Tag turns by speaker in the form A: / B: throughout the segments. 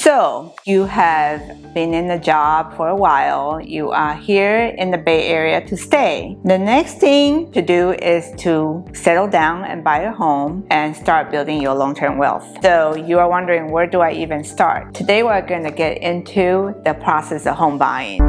A: So you have been in the job for a while. You are here in the Bay Area to stay. The next thing to do is to settle down and buy a home and start building your long-term wealth. So you are wondering, where do I even start? Today we're going to get into the process of home buying.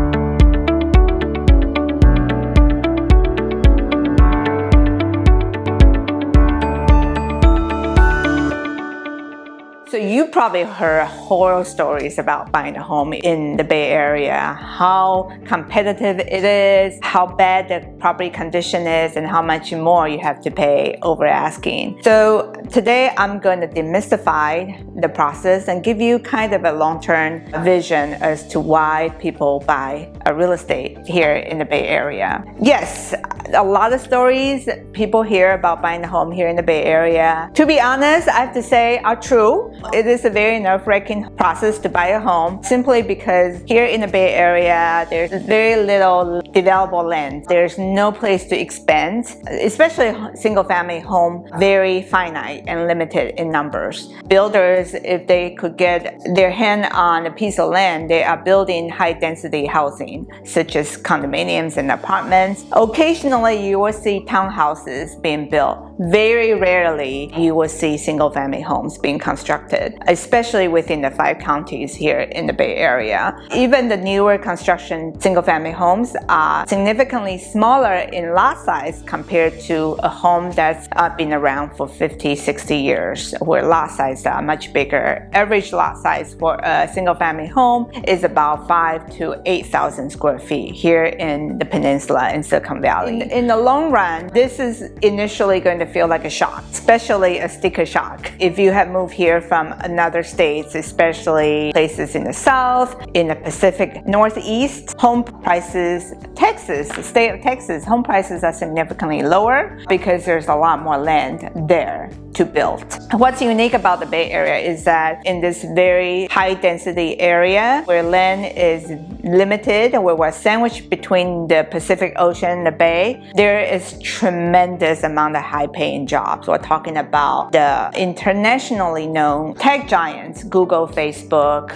A: So you probably heard horror stories about buying a home in the Bay Area, how competitive it is, how bad the property condition is, and how much more you have to pay over asking. So today I'm going to demystify the process and give you kind of a long-term vision as to why people buy a real estate here in the Bay Area. Yes, a lot of stories people hear about buying a home here in the Bay Area, to be honest, I have to say are true. It is a very nerve-wracking process to buy a home simply because here in the Bay Area, there's very little developable land. There's no place to expand, especially single-family home, very finite and limited in numbers. Builders, if they could get their hand on a piece of land, they are building high-density housing, such as condominiums and apartments. Occasionally, you will see townhouses being built. Very rarely, you will see single-family homes being constructed, especially within the 5 counties here in the Bay Area. Even the newer construction single-family homes are significantly smaller in lot size compared to a home that's been around for 50, 60 years, where lot sizes are much bigger. Average lot size for a single-family home is about 5,000 to 8,000 square feet here in the peninsula in Silicon Valley. In the long run, this is initially going to feel like a shock, especially a sticker shock. If you have moved here from another states, especially places in the South, in the Pacific Northeast, home prices, Texas, the state of Texas, home prices are significantly lower because there's a lot more land there to build. What's unique about the Bay Area is that in this very high density area where land is limited, where we're sandwiched between the Pacific Ocean and the Bay, there is tremendous amount of high paying jobs. We're talking about the internationally known tech giants, Google, Facebook,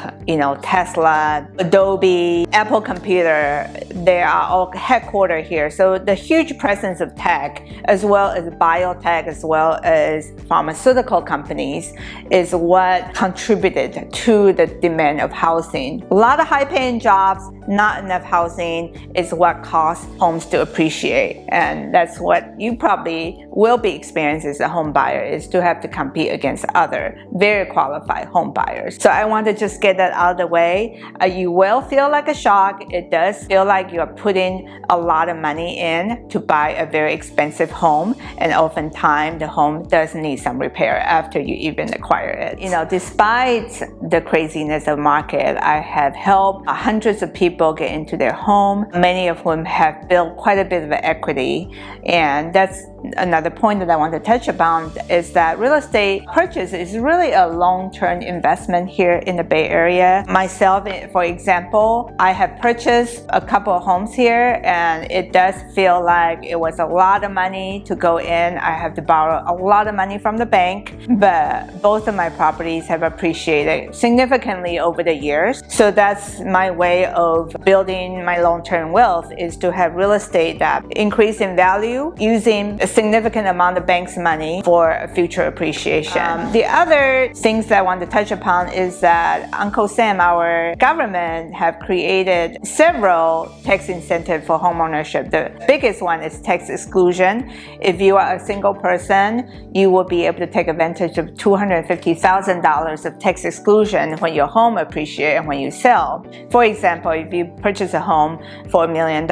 A: Tesla, Adobe, Apple Computer. They are all headquartered here. So the huge presence of tech, as well as biotech, as well as pharmaceutical companies, is what contributed to the demand of housing. A lot of high-paying jobs, not enough housing is what caused homes to appreciate. And that's what you probably will be experiencing as a home buyer, is to have to compete against other very qualified home buyers. So I want to just get that out of the way. You will feel like a shock. It does feel like you are putting a lot of money in to buy a very expensive home, and oftentimes the home does need some repair after you even acquire it. Despite the craziness of the market, I have helped hundreds of people get into their home, many of whom have built quite a bit of equity. And that's another point that I want to touch upon, is that real estate purchase is really a long-term investment here in the Bay Area. Myself, for example, I have purchased a couple of homes here, and it does feel like it was a lot of money to go in. I have to borrow a lot of money from the bank, but both of my properties have appreciated significantly over the years. So that's my way of building my long-term wealth, is to have real estate that increase in value using a significant amount of bank's money for future appreciation. The other things that I want to touch upon is that Uncle Sam, our government, have created several tax incentives for homeownership. The biggest one is tax exclusion. If you are a single person, you will be able to take advantage of $250,000 of tax exclusion when your home appreciates and when you sell. For example, if you purchase a home for $1 million,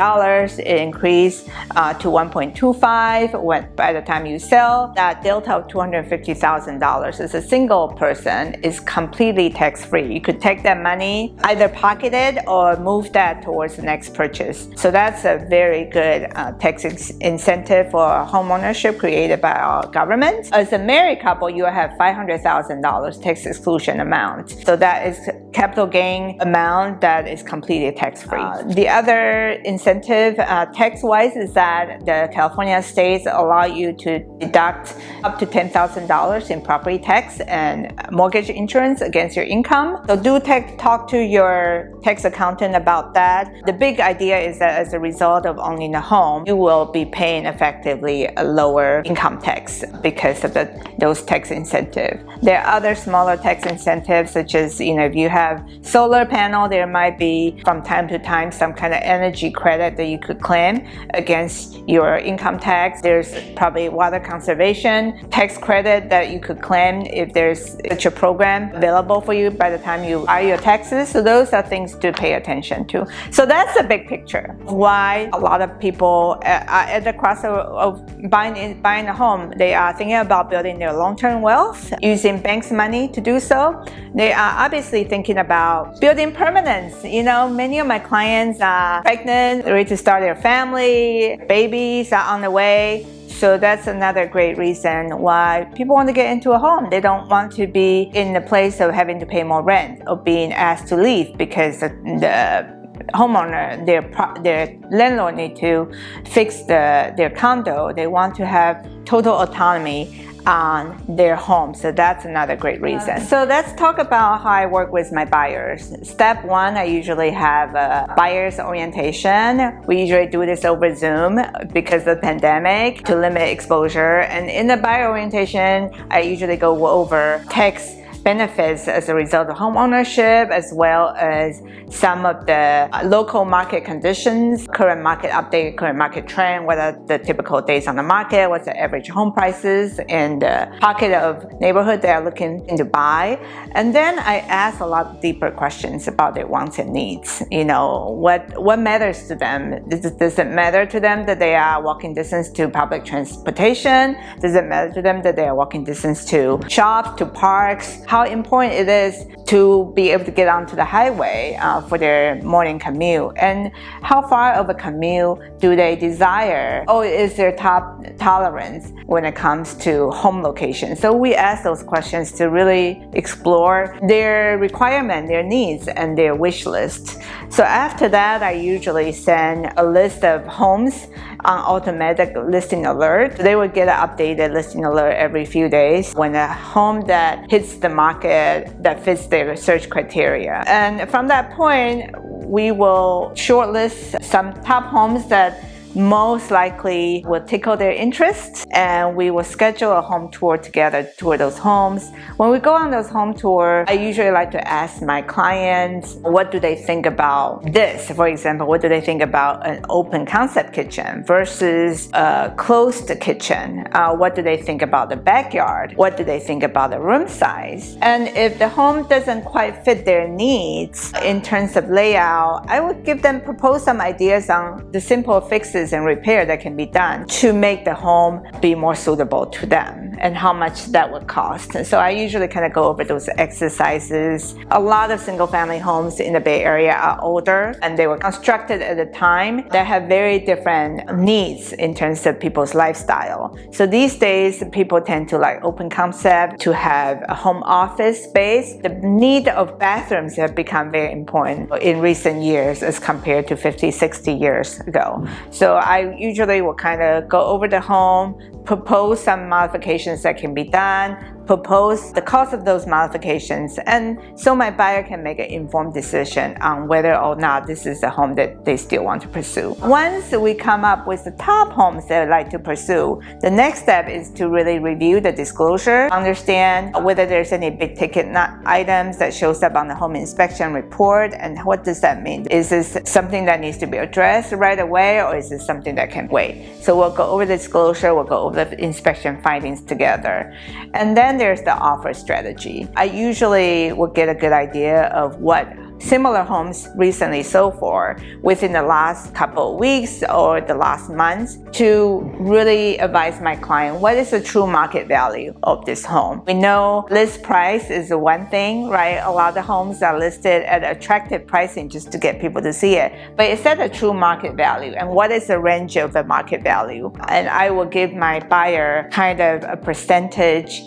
A: it increased to 1.25 by the time you sell. That delta of $250,000 as a single person is completely tax-free. You could take that money, either pocket it or move that towards the next purchase. So that's a very good tax incentive for homeownership created by our government. As a married couple, you have $500,000 tax exclusion amount. So that is capital gain amount that is completely tax-free. The other incentive tax-wise is that the California states allow you to deduct up to $10,000 in property tax and mortgage insurance against your income. So do talk to your tax accountant about that. The big idea is that as a result of owning a home, you will be paying effectively a lower income tax because of those tax incentives. There are other smaller tax incentives, such as, if you have solar panel, there might be from time to time some kind of energy credit that you could claim against your income tax. There's probably water conservation tax credit that you could claim if there's such a program available for you by the time you file your taxes. So those are things to pay attention to. So that's the big picture. Why a lot of people are at the crossroads of buying a home. They are thinking about building their long-term wealth, using banks' money to do so. They are obviously thinking about building permanence. Many of my clients are pregnant, ready to start their family, babies are on the way. So that's another great reason why people want to get into a home. They don't want to be in the place of having to pay more rent or being asked to leave because the homeowner, their landlord need to fix their condo. They want to have total autonomy on their home. So that's another great reason. So let's talk about how I work with my buyers. Step one, I usually have a buyer's orientation. We usually do this over Zoom because of the pandemic to limit exposure. And in the buyer orientation, I usually go over tax benefits as a result of home ownership, as well as some of the local market conditions, current market update, current market trend, what are the typical days on the market, what's the average home prices in the pocket of neighborhood they are looking to buy. And then I ask a lot deeper questions about their wants and needs. What matters to them? Does it matter to them that they are walking distance to public transportation? Does it matter to them that they are walking distance to shops, to parks? How important it is to be able to get onto the highway for their morning commute, and how far of a commute do they desire, or is their top tolerance when it comes to home location. So we ask those questions to really explore their requirement, their needs, and their wish list. So after that, I usually send a list of homes on automatic listing alert. They will get an updated listing alert every few days when a home that hits the market that fits their search criteria. And from that point, we will shortlist some top homes that most likely will tickle their interest, and we will schedule a home tour together, tour those homes. When we go on those home tours, I usually like to ask my clients, what do they think about this? For example, what do they think about an open concept kitchen versus a closed kitchen? What do they think about the backyard? What do they think about the room size? And if the home doesn't quite fit their needs in terms of layout, I would propose some ideas on the simple fixes and repair that can be done to make the home be more suitable to them, and how much that would cost. And so I usually kind of go over those exercises. A lot of single family homes in the Bay Area are older, and they were constructed at a time that have very different needs in terms of people's lifestyle. So these days, people tend to like open concept, to have a home office space. The need of bathrooms have become very important in recent years as compared to 50, 60 years ago. So I usually will kind of go over the home, propose some modifications that can be done, propose the cost of those modifications, and so my buyer can make an informed decision on whether or not this is a home that they still want to pursue. Once we come up with the top homes they would like to pursue, the next step is to really review the disclosure, understand whether there's any big ticket items that shows up on the home inspection report, and what does that mean? Is this something that needs to be addressed right away, or is this something that can wait? So we'll go over the disclosure, we'll go over the inspection findings together. And then there's the offer strategy. I usually will get a good idea of what similar homes recently sold for within the last couple of weeks or the last months, to really advise my client what is the true market value of this home. We know list price is one thing, right? A lot of homes are listed at attractive pricing just to get people to see it, but is that a true market value, and what is the range of the market value? And I will give my buyer kind of a percentage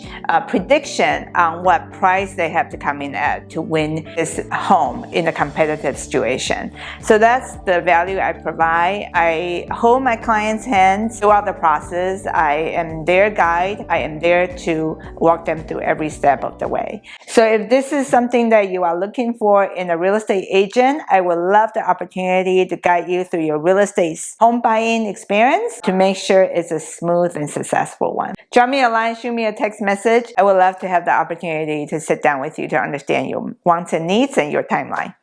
A: prediction on what price they have to come in at to win this home. home in a competitive situation. So that's the value I provide. I hold my clients' hands throughout the process. I am their guide. I am there to walk them through every step of the way. So if this is something that you are looking for in a real estate agent, I would love the opportunity to guide you through your real estate home buying experience to make sure it's a smooth and successful one. Drop me a line, shoot me a text message. I would love to have the opportunity to sit down with you to understand your wants and needs and your timeline.